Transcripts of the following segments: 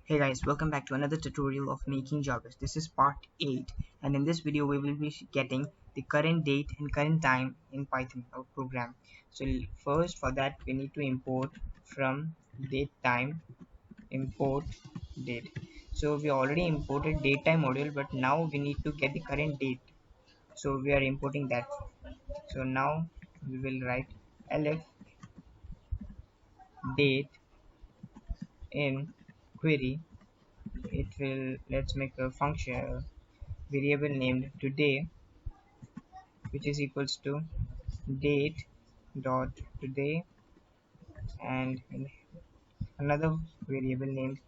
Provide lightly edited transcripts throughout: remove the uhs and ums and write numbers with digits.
Hey guys, welcome back to another tutorial of making Jarvis. This is part 8, and in this video we will be getting the current date and current time in Python, our program. So first, for that we need to import from date time, import date. So we already imported date time module, but now we need to get the current date. So we are importing that. So now we will write elif date in query. It will let's make a function variable named today, which is equals to date dot today, and another variable named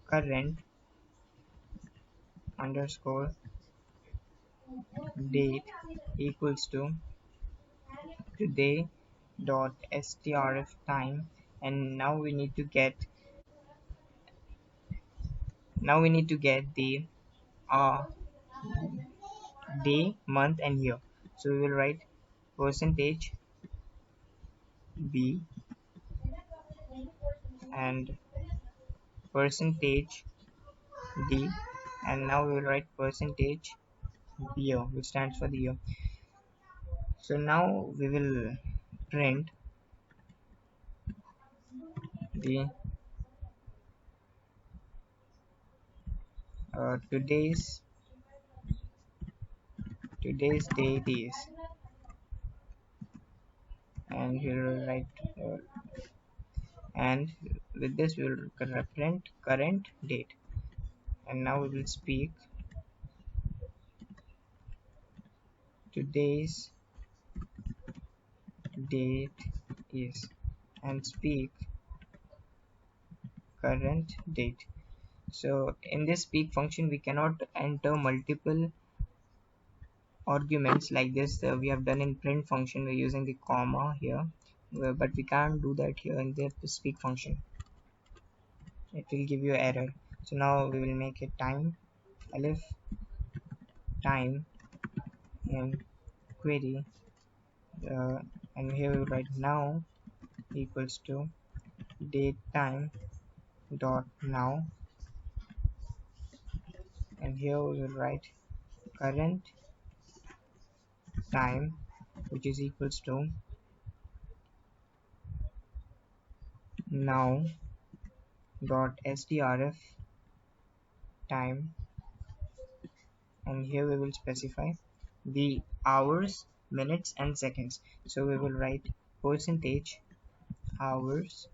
current underscore date equals to today dot strf time. And now we need to get the uh, day, month, and year. So we will write percentage b and percentage d, and now we will write percentage year, which stands for the year. So now we will print the today's date is, and we will write and with this we will print current date. And now we will speak today's date is and speak current date. So in this speak function we cannot enter multiple arguments like this. We have done in print function, we're using the comma here, but we can't do that here in the speak function. It will give you error. So now we will make a time elif time in query, and here we will write now equals to date time dot now, and here we will write current time, which is equals to now dot strf time, and here we will specify the hours, minutes, and seconds. So we will write percentage hours,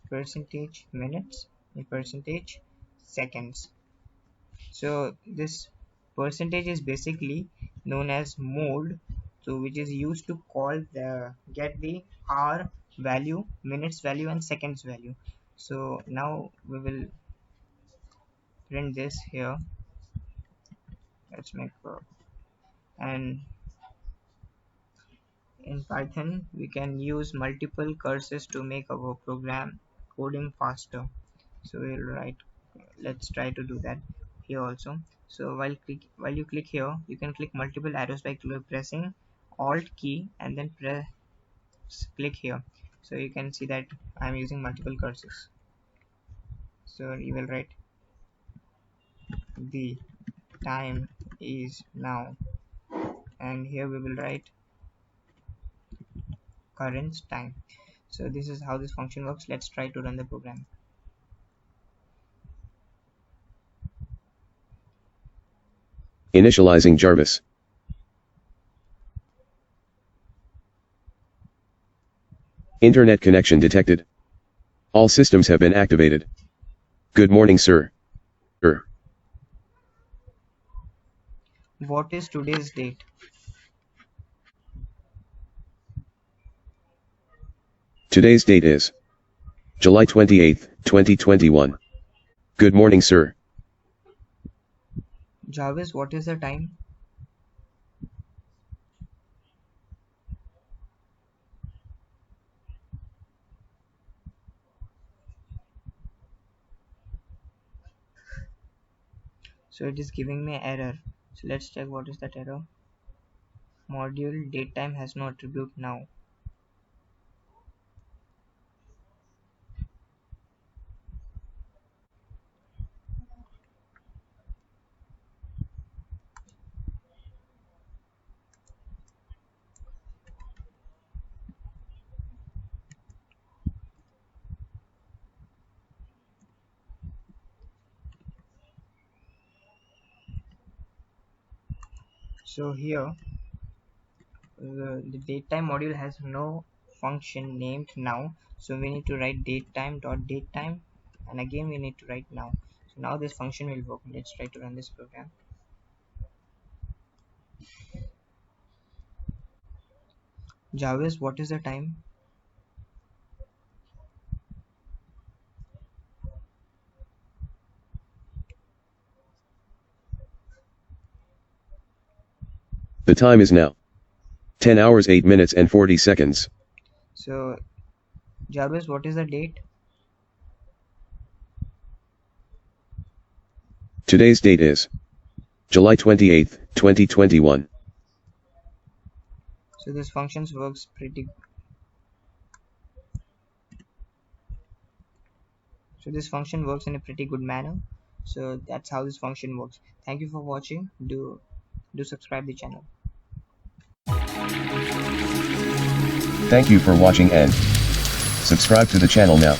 percentage minutes, and percentage seconds. So this percentage is basically known as mode, so which is used to call the get the hour value, minutes value, and seconds value. So now we will print this here. Let's make and in Python we can use multiple cursors to make our program coding faster. So we'll write, let's try to do that here also. So while you click here, you can click multiple arrows by pressing alt key and then press click here. So you can see that I'm using multiple cursors. So you will write the time is now, and here we will write current time. So this is how this function works. Let's try to run the program. Initializing Jarvis. Internet connection detected. All systems have been activated. Good morning, sir. What is today's date? Today's date is July 28th, 2021. Good morning, sir. Jarvis, what is the time? So it is giving me error. So let's check what is that error. Module datetime has no attribute now. So here the datetime module has no function named now, so we need to write datetime dot datetime, and again we need to write now. So now this function will work. Let's try to run this program. Jarvis, what is the time? The time is now 10 hours 8 minutes and 40 seconds. So Jarvis, what is the date? Today's date is July 28th, 2021. So this function works pretty. So this function works in a pretty good manner. So that's how this function works. Thank you for watching. Do subscribe the channel. Thank you for watching and subscribe to the channel now.